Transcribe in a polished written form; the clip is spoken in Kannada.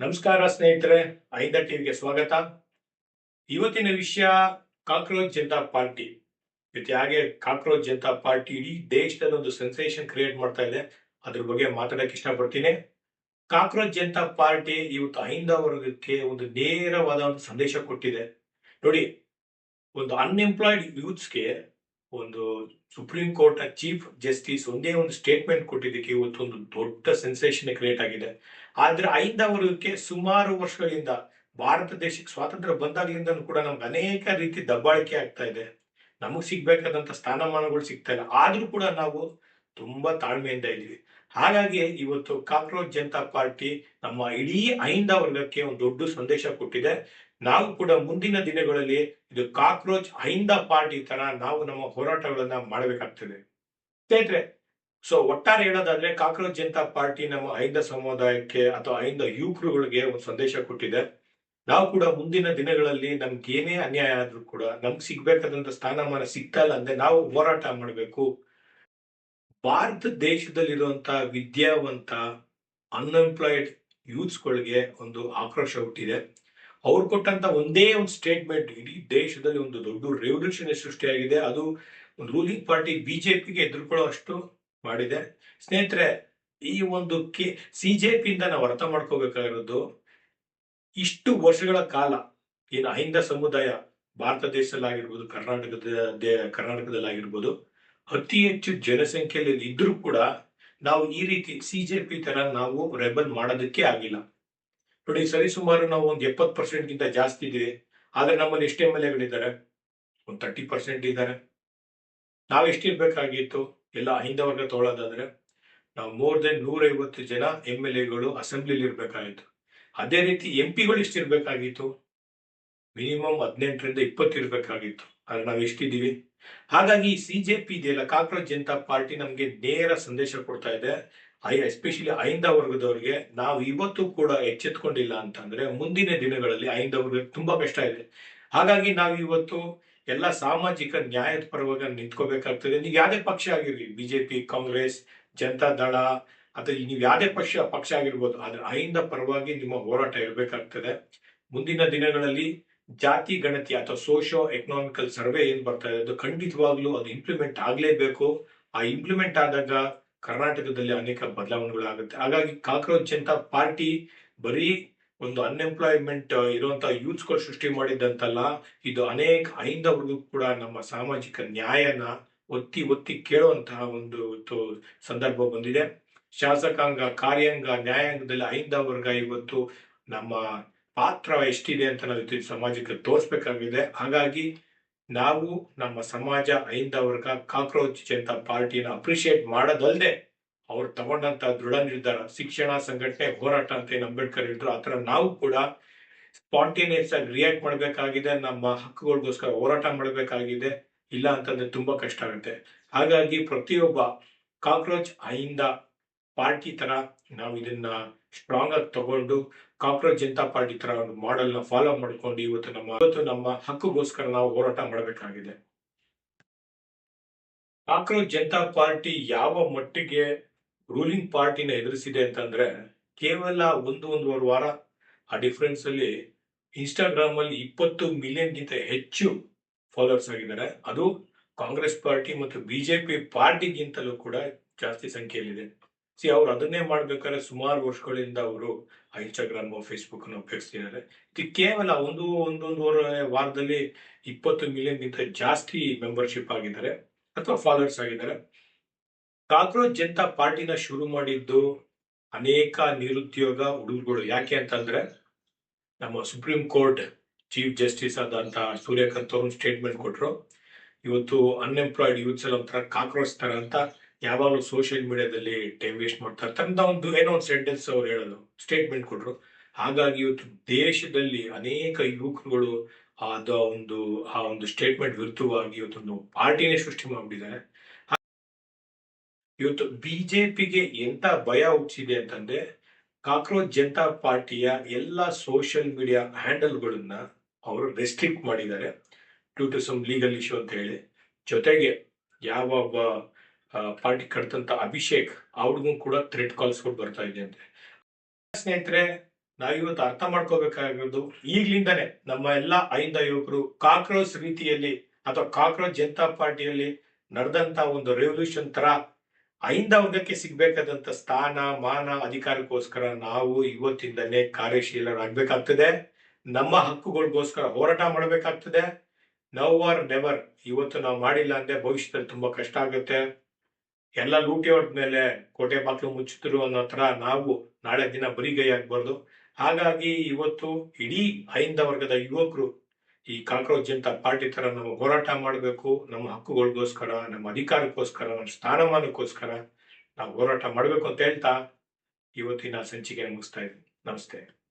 ನಮಸ್ಕಾರ ಸ್ನೇಹಿತರೆ, ಐದ ಟಿವಿಗೆ ಸ್ವಾಗತ. ಇವತ್ತಿನ ವಿಷಯ ಕಾಕ್ರೋಚ್ ಜನತಾ ಪಾರ್ಟಿ. ಇವತ್ತು ಹಾಗೆ ಕಾಕ್ರೋಚ್ ಜನತಾ ಪಾರ್ಟಿ ಇಡೀ ದೇಶದಲ್ಲಿ ಒಂದು ಸೆನ್ಸೇಷನ್ ಕ್ರಿಯೇಟ್ ಮಾಡ್ತಾ ಇದೆ. ಅದ್ರ ಬಗ್ಗೆ ಮಾತಾಡಕ್ಕೆ ಇಷ್ಟಪಡ್ತೀನಿ. ಕಾಕ್ರೋಚ್ ಜನತಾ ಪಾರ್ಟಿ ಇವತ್ತು ಅಹಿಂದ ವರ್ಗಕ್ಕೆ ಒಂದು ನೇರವಾದ ಒಂದು ಸಂದೇಶ ಕೊಟ್ಟಿದೆ. ನೋಡಿ, ಒಂದು ಅನ್ಎಂಪ್ಲಾಯ್ಡ್ ಯೂತ್ಸ್ಗೆ ಒಂದು ಸುಪ್ರೀಂ ಕೋರ್ಟ್ ನ ಚೀಫ್ ಜಸ್ಟಿಸ್ ಒಂದೇ ಒಂದು ಸ್ಟೇಟ್ಮೆಂಟ್ ಕೊಟ್ಟಿದ್ದಕ್ಕೆ ಇವತ್ತು ಒಂದು ದೊಡ್ಡ ಸೆನ್ಸೇಷನ್ ಕ್ರಿಯೇಟ್ ಆಗಿದೆ. ಆದ್ರೆ ಅಹಿಂದ ವರ್ಗಕ್ಕೆ ಸುಮಾರು ವರ್ಷಗಳಿಂದ ಭಾರತ ದೇಶಕ್ಕೆ ಸ್ವಾತಂತ್ರ್ಯ ಬಂದಾಗಲಿಂದ ಕೂಡ ನಮ್ಗೆ ಅನೇಕ ರೀತಿ ದಬ್ಬಾಳಿಕೆ ಆಗ್ತಾ ಇದೆ. ನಮಗ್ ಸಿಗ್ಬೇಕಾದಂತ ಸ್ಥಾನಮಾನಗಳು ಸಿಗ್ತಾ ಇಲ್ಲ. ಆದ್ರೂ ಕೂಡ ನಾವು ತುಂಬಾ ತಾಳ್ಮೆಯಿಂದ ಇದೀವಿ. ಹಾಗಾಗಿ ಇವತ್ತು ಕಾಕ್ರೋಚ್ ಜನತಾ ಪಾರ್ಟಿ ನಮ್ಮ ಇಡೀ ಅಹಿಂದ ವರ್ಗಕ್ಕೆ ಒಂದು ದೊಡ್ಡ ಸಂದೇಶ ಕೊಟ್ಟಿದೆ. ನಾವು ಕೂಡ ಮುಂದಿನ ದಿನಗಳಲ್ಲಿ ಇದು ಕಾಕ್ರೋಚ್ ಅಹಿಂದ ಪಾರ್ಟಿ ತರ ನಾವು ನಮ್ಮ ಹೋರಾಟಗಳನ್ನ ಮಾಡಬೇಕಾಗ್ತದೆ ಸ್ನೇಹಿತರೆ. ಒಟ್ಟಾರೆ ಹೇಳೋದಾದ್ರೆ ಕಾಕ್ರೋಚ್ ಜನತಾ ಪಾರ್ಟಿ ನಮ್ಮ ಅಹಿಂದ ಸಮುದಾಯಕ್ಕೆ ಅಥವಾ ಅಹಿಂದ ಯುವಕರುಗಳಿಗೆ ಒಂದು ಸಂದೇಶ ಕೊಟ್ಟಿದೆ. ನಾವು ಕೂಡ ಮುಂದಿನ ದಿನಗಳಲ್ಲಿ ನಮ್ಗೆ ಏನೇ ಅನ್ಯಾಯ ಆದ್ರೂ ಕೂಡ ನಮ್ಗೆ ಸಿಗ್ಬೇಕಾದಂತ ಸ್ಥಾನಮಾನ ಸಿಗ್ತಾ ಇಲ್ಲ ಅಂದ್ರೆ ನಾವು ಹೋರಾಟ ಮಾಡಬೇಕು. ಭಾರತ ದೇಶದಲ್ಲಿರುವಂತಹ ವಿದ್ಯಾವಂತ ಅನ್ಎಂಪ್ಲಾಯ್ಡ್ ಯೂತ್ಸ್ಗಳಿಗೆ ಒಂದು ಆಕ್ರೋಶ ಹುಟ್ಟಿದೆ. ಅವ್ರು ಕೊಟ್ಟಂತ ಒಂದೇ ಒಂದು ಸ್ಟೇಟ್ಮೆಂಟ್ ಇಡೀ ದೇಶದಲ್ಲಿ ಒಂದು ದೊಡ್ಡ ರೆವಲ್ಯೂಷನ್ ಸೃಷ್ಟಿಯಾಗಿದೆ. ಅದು ಒಂದು ರೂಲಿಂಗ್ ಪಾರ್ಟಿ ಬಿಜೆಪಿಗೆ ಎದುರ್ಕೊಳ್ಳೋ ಅಷ್ಟು ಮಾಡಿದೆ. ಸ್ನೇಹಿತರೆ, ಈ ಒಂದು ಸಿಜೆಪಿ ಇಂದ ನಾವು ಅರ್ಥ ಮಾಡ್ಕೋಬೇಕಾಗಿರೋದು, ಇಷ್ಟು ವರ್ಷಗಳ ಕಾಲ ಏನು ಅಹಿಂದ ಸಮುದಾಯ ಭಾರತ ದೇಶದಲ್ಲಾಗಿರ್ಬೋದು, ಕರ್ನಾಟಕದಲ್ಲಾಗಿರ್ಬೋದು ಅತಿ ಹೆಚ್ಚು ಜನಸಂಖ್ಯೆಯಲ್ಲಿ ಇದ್ರೂ ಕೂಡ ನಾವು ಈ ರೀತಿ ಸಿಜೆಪಿ ತರ ನಾವು ರೆಬಲ್ ಮಾಡೋದಕ್ಕೆ ಆಗಿಲ್ಲ. ನೋಡಿ, ಸರಿಸುಮಾರು ನಾವು ಒಂದು 70% ಗಿಂತ ಜಾಸ್ತಿ ಇದೀವಿ. ಆದ್ರೆ ನಮ್ಮಲ್ಲಿ ಎಷ್ಟು MLAಗಳಿದ್ದಾರೆ? ಒಂದು 30% ಇದ್ದಾರೆ. ನಾವ್ ಎಷ್ಟಿರ್ಬೇಕಾಗಿತ್ತು? ಎಲ್ಲ ಅಹಿಂದ ವರ್ಗ ತಗೊಳ್ಳೋದಾದ್ರೆ ನಾವು ಮೋರ್ ದೆನ್ 150 ಜನ MLAಗಳು ಅಸೆಂಬ್ಲಿಲಿ ಇರ್ಬೇಕಾಗಿತ್ತು. ಅದೇ ರೀತಿ MP ಗಳು ಎಷ್ಟಿರ್ಬೇಕಾಗಿತ್ತು? ಮಿನಿಮಮ್ 18ರಿಂದ 20 ಇರ್ಬೇಕಾಗಿತ್ತು. ಆದ್ರೆ ನಾವ್ ಎಷ್ಟಿದೀವಿ? ಹಾಗಾಗಿ ಸಿಜೆಪಿ ಇದೆಯಲ್ಲ, ಕಾಕ್ರೋಚ್ ಜನತಾ ಪಾರ್ಟಿ ನಮ್ಗೆ ನೇರ ಸಂದೇಶ ಕೊಡ್ತಾ ಇದೆ. ಎಸ್ಪೆಷಲಿ ಅಹಿಂದ ವರ್ಗದವ್ರಿಗೆ ನಾವು ಇವತ್ತು ಕೂಡ ಎಚ್ಚೆತ್ಕೊಂಡಿಲ್ಲ ಅಂತಂದ್ರೆ ಮುಂದಿನ ದಿನಗಳಲ್ಲಿ ಅಹಿಂದ ವರ್ಗ ತುಂಬಾ ಕಷ್ಟ ಇದೆ. ಹಾಗಾಗಿ ನಾವು ಇವತ್ತು ಎಲ್ಲ ಸಾಮಾಜಿಕ ನ್ಯಾಯದ ಪರವಾಗಿ ನಿಂತ್ಕೋಬೇಕಾಗ್ತದೆ. ನೀವು ಯಾವ್ದೇ ಪಕ್ಷ ಆಗಿರ್ಲಿ, ಬಿಜೆಪಿ, ಕಾಂಗ್ರೆಸ್, ಜನತಾ ದಳ ಅಥವಾ ನೀವು ಯಾವ್ದೇ ಪಕ್ಷ ಆಗಿರ್ಬೋದು, ಆದ್ರೆ ಅಹಿಂದ ಪರವಾಗಿ ನಿಮ್ಮ ಹೋರಾಟ ಇರಬೇಕಾಗ್ತದೆ. ಮುಂದಿನ ದಿನಗಳಲ್ಲಿ ಜಾತಿ ಗಣತಿ ಅಥವಾ ಸೋಶಿಯೋ ಎಕನಾಮಿಕಲ್ ಸರ್ವೆ ಏನ್ ಬರ್ತಾ ಇದೆ ಅದು ಖಂಡಿತವಾಗ್ಲೂ ಅದು ಇಂಪ್ಲಿಮೆಂಟ್ ಆಗ್ಲೇಬೇಕು. ಆ ಇಂಪ್ಲಿಮೆಂಟ್ ಆದಾಗ ಕರ್ನಾಟಕದಲ್ಲಿ ಅನೇಕ ಬದಲಾವಣೆಗಳು ಆಗುತ್ತೆ. ಹಾಗಾಗಿ ಕಾಕ್ರೋಚ್ ಜನತಾ ಪಾರ್ಟಿ ಬರೀ ಒಂದು ಅನ್ಎಂಪ್ಲಾಯ್ಮೆಂಟ್ ಇರುವಂತಹ ಯೂತ್ಸ್ಗಳು ಸೃಷ್ಟಿ ಮಾಡಿದ್ದಂತಲ್ಲ, ಇದು ಅನೇಕ ಅಹಿಂದ ವರ್ಗ ಕೂಡ ನಮ್ಮ ಸಾಮಾಜಿಕ ನ್ಯಾಯನ ಒತ್ತಿ ಒತ್ತಿ ಕೇಳುವಂತಹ ಒಂದು ಸಂದರ್ಭ ಬಂದಿದೆ. ಶಾಸಕಾಂಗ, ಕಾರ್ಯಾಂಗ, ನ್ಯಾಯಾಂಗದಲ್ಲಿ ಅಹಿಂದ ವರ್ಗ ಇವತ್ತು ನಮ್ಮ ಪಾತ್ರ ಎಷ್ಟಿದೆ ಅಂತ ನಾವು ಸಮಾಜಕ್ಕೆ ತೋರಿಸ್ಬೇಕಾಗಿದೆ. ಹಾಗಾಗಿ ನಾವು ನಮ್ಮ ಸಮಾಜ ಅಹಿಂದ ವರ್ಗ ಕಾಕ್ರೋಚ್ ಜನತಾ ಪಾರ್ಟಿನ ಅಪ್ರಿಶಿಯೇಟ್ ಮಾಡೋದಲ್ಲದೆ ಅವ್ರು ತಗೊಂಡಂತ ದೃಢ ನಿರ್ಧಾರ, ಶಿಕ್ಷಣ, ಸಂಘಟನೆ, ಹೋರಾಟ ಅಂತ ಏನು ಅಂಬೇಡ್ಕರ್ ಹೇಳಿದ್ರು, ಆತರ ನಾವು ಕೂಡ ಸ್ಪಾಂಟೇನಿಯಸ್ ಆಗಿ ರಿಯಾಕ್ಟ್ ಮಾಡ್ಬೇಕಾಗಿದೆ. ನಮ್ಮ ಹಕ್ಕುಗಳಿಗೋಸ್ಕರ ಹೋರಾಟ ಮಾಡ್ಬೇಕಾಗಿದೆ. ಇಲ್ಲ ಅಂತಂದ್ರೆ ತುಂಬಾ ಕಷ್ಟ ಆಗುತ್ತೆ. ಹಾಗಾಗಿ ಪ್ರತಿಯೊಬ್ಬ ಕಾಕ್ರೋಚ್ ಅಹಿಂದ ಪಾರ್ಟಿ ತರ ನಾವು ಇದನ್ನ ಸ್ಟ್ರಾಂಗ್ ಆಗಿ ತಗೊಂಡು ಕಾಕ್ರೋಚ್ ಜನತಾ ಪಾರ್ಟಿ ತರ ಒಂದು ಮಾಡೆಲ್ ನ ಫಾಲೋ ಮಾಡ್ಕೊಂಡು ಇವತ್ತು ನಮ್ಮ ಹಕ್ಕುಗೋಸ್ಕರ ನಾವು ಹೋರಾಟ ಮಾಡಬೇಕಾಗಿದೆ. ಕಾಕ್ರೋಚ್ ಜನತಾ ಪಾರ್ಟಿ ಯಾವ ಮಟ್ಟಿಗೆ ರೂಲಿಂಗ್ ಪಾರ್ಟಿನ ಎದುರಿಸಿದೆ ಅಂತಂದ್ರೆ, ಕೇವಲ ಒಂದೂವರೆ ವಾರ ಆ ಡಿಫರೆನ್ಸ್ ಅಲ್ಲಿ ಇನ್ಸ್ಟಾಗ್ರಾಮ್ ಅಲ್ಲಿ 20 ಮಿಲಿಯನ್ ಗಿಂತ ಹೆಚ್ಚು ಫಾಲೋವರ್ಸ್ ಆಗಿದ್ದಾರೆ. ಅದು ಕಾಂಗ್ರೆಸ್ ಪಾರ್ಟಿ ಮತ್ತು ಬಿಜೆಪಿ ಪಾರ್ಟಿಗಿಂತಲೂ ಕೂಡ ಜಾಸ್ತಿ ಸಂಖ್ಯೆಯಲ್ಲಿದೆ. ಅವ್ರು ಅದನ್ನೇ ಮಾಡ್ಬೇಕಾದ್ರೆ ಸುಮಾರು ವರ್ಷಗಳಿಂದ ಅವರು ಇನ್ಸ್ಟಾಗ್ರಾಮ್, ಫೇಸ್ಬುಕ್ ಉಪಯೋಗಿಸ್ತಿದ್ದಾರೆ. ಇದು ಕೇವಲ ಒಂದೂವರೆ ವಾರದಲ್ಲಿ 20 ಮಿಲಿಯನ್ ಗಿಂತ ಜಾಸ್ತಿ ಮೆಂಬರ್ಶಿಪ್ ಆಗಿದ್ದಾರೆ ಅಥವಾ ಫಾಲೋವರ್ಸ್ ಆಗಿದ್ದಾರೆ. ಕಾಕ್ರೋಚ್ ಜನತಾ ಪಾರ್ಟಿನ ಶುರು ಮಾಡಿದ್ದು ಅನೇಕ ನಿರುದ್ಯೋಗ ಹುಡುಗರುಗಳು. ಯಾಕೆ ಅಂತಂದ್ರೆ, ನಮ್ಮ ಸುಪ್ರೀಂ ಕೋರ್ಟ್ ಚೀಫ್ ಜಸ್ಟಿಸ್ ಆದಂತ ಸೂರ್ಯಕಾಂತ್ ಅವರು ಸ್ಟೇಟ್ಮೆಂಟ್ ಕೊಟ್ರು, ಇವತ್ತು ಅನ್ಎಂಪ್ಲಾಯ್ಡ್ ಯೂತ್ಸ್ ಎಲ್ಲ ಒಂಥರ ಕಾಕ್ರೋಚ್ ತರ ಅಂತ ಯಾವಾಗಲೂ ಸೋಷಿಯಲ್ ಮೀಡಿಯಾದಲ್ಲಿ ಟೈಮ್ ವೇಸ್ಟ್ ಮಾಡ್ತಾ ಇರ್ತಾರೆ ಅಂತ ಏನೋ ಒಂದು ಸೆಂಟೆನ್ಸ್ ಅವ್ರು ಹೇಳೋದು, ಸ್ಟೇಟ್ಮೆಂಟ್ ಕೊಟ್ರು. ಹಾಗಾಗಿ ಇವತ್ತು ದೇಶದಲ್ಲಿ ಅನೇಕ ಯುವಕರುಗಳು ಆ ಒಂದು ಸ್ಟೇಟ್ಮೆಂಟ್ ವಿರುದ್ಧವಾಗಿ ಇವತ್ತೊಂದು ಪಾರ್ಟಿನೇ ಸೃಷ್ಟಿ ಮಾಡ್ಬಿಟ್ಟಿದ್ದಾರೆ. ಇವತ್ತು ಬಿಜೆಪಿಗೆ ಎಂತ ಭಯ ಹುಟ್ಟಿಸಿದೆ ಅಂತಂದ್ರೆ, ಕಾಕ್ರೋಚ್ ಜನತಾ ಪಾರ್ಟಿಯ ಎಲ್ಲ ಸೋಷಿಯಲ್ ಮೀಡಿಯಾ ಹ್ಯಾಂಡಲ್ಗಳನ್ನ ಅವರು ರೆಸ್ಟ್ರಿಕ್ಟ್ ಮಾಡಿದ್ದಾರೆ due to some legal issue ಅಂತ ಹೇಳಿ. ಜೊತೆಗೆ ಯಾವ ಒಬ್ಬ ಪಾರ್ಟಿ ಕಟ್ತಂತ ಅಭಿಷೇಕ್ ಅವ್ರಿಗೂ ಕೂಡ ಥ್ರೆಟ್ ಕಾಲ್ಸ್ ಬರ್ತಾ ಇದೆ ಅಂತೆ. ಸ್ನೇಹಿತರೆ, ನಾವಿವತ್ತು ಅರ್ಥ ಮಾಡ್ಕೋಬೇಕಾಗಿರೋದು ಈಗ್ಲಿಂದಾನೆ ನಮ್ಮ ಎಲ್ಲಾ ಐಂದ ಯುವಕರು ಕಾಕ್ರೋಚ್ ರೀತಿಯಲ್ಲಿ ಅಥವಾ ಕಾಕ್ರೋಚ್ ಜನತಾ ಪಾರ್ಟಿಯಲ್ಲಿ ನಡೆದಂತ ಒಂದು ರೆವಲ್ಯೂಷನ್ ತರ ಐಂದ ವರ್ಗಕ್ಕೆ ಸಿಗ್ಬೇಕಾದಂತ ಸ್ಥಾನ ಮಾನ ಅಧಿಕಾರಕ್ಕೋಸ್ಕರ ನಾವು ಇವತ್ತಿಂದನೇ ಕಾರ್ಯಶೀಲರಾಗಬೇಕಾಗ್ತದೆ. ನಮ್ಮ ಹಕ್ಕುಗಳಿಗೋಸ್ಕರ ಹೋರಾಟ ಮಾಡಬೇಕಾಗ್ತದೆ. ನವ್ ಆರ್ ನೆವರ್. ಇವತ್ತು ನಾವು ಮಾಡಿಲ್ಲ ಅಂದ್ರೆ ಭವಿಷ್ಯದಲ್ಲಿ ತುಂಬಾ ಕಷ್ಟ ಆಗುತ್ತೆ. ಎಲ್ಲ ಲೂಟಿ ಹೊಡೆದ್ಮೇಲೆ ಕೋಟೆ ಬಾಕ್ಲು ಮುಚ್ಚಿದ್ರು ಅನ್ನೋ ತರ ನಾವು ನಾಳೆ ದಿನ ಬರಿಗೈ ಆಗ್ಬಾರ್ದು. ಹಾಗಾಗಿ ಇವತ್ತು ಇಡೀ ಐಂದ ವರ್ಗದ ಯುವಕರು ಈ ಕಾಕ್ರೋಚ್ ಜನತಾ ಪಾರ್ಟಿ ತರ ನಾವು ಹೋರಾಟ ಮಾಡಬೇಕು. ನಮ್ಮ ಹಕ್ಕುಗಳಿಗೋಸ್ಕರ, ನಮ್ಮ ಅಧಿಕಾರಕ್ಕೋಸ್ಕರ, ನಮ್ಮ ಸ್ಥಾನಮಾನಕ್ಕೋಸ್ಕರ ನಾವು ಹೋರಾಟ ಮಾಡಬೇಕು ಅಂತ ಹೇಳ್ತಾ ಇವತ್ತಿನ ಸಂಚಿಕೆ ಮುಗಿಸ್ತಾ ಇದ್ದೀನಿ. ನಮಸ್ತೆ.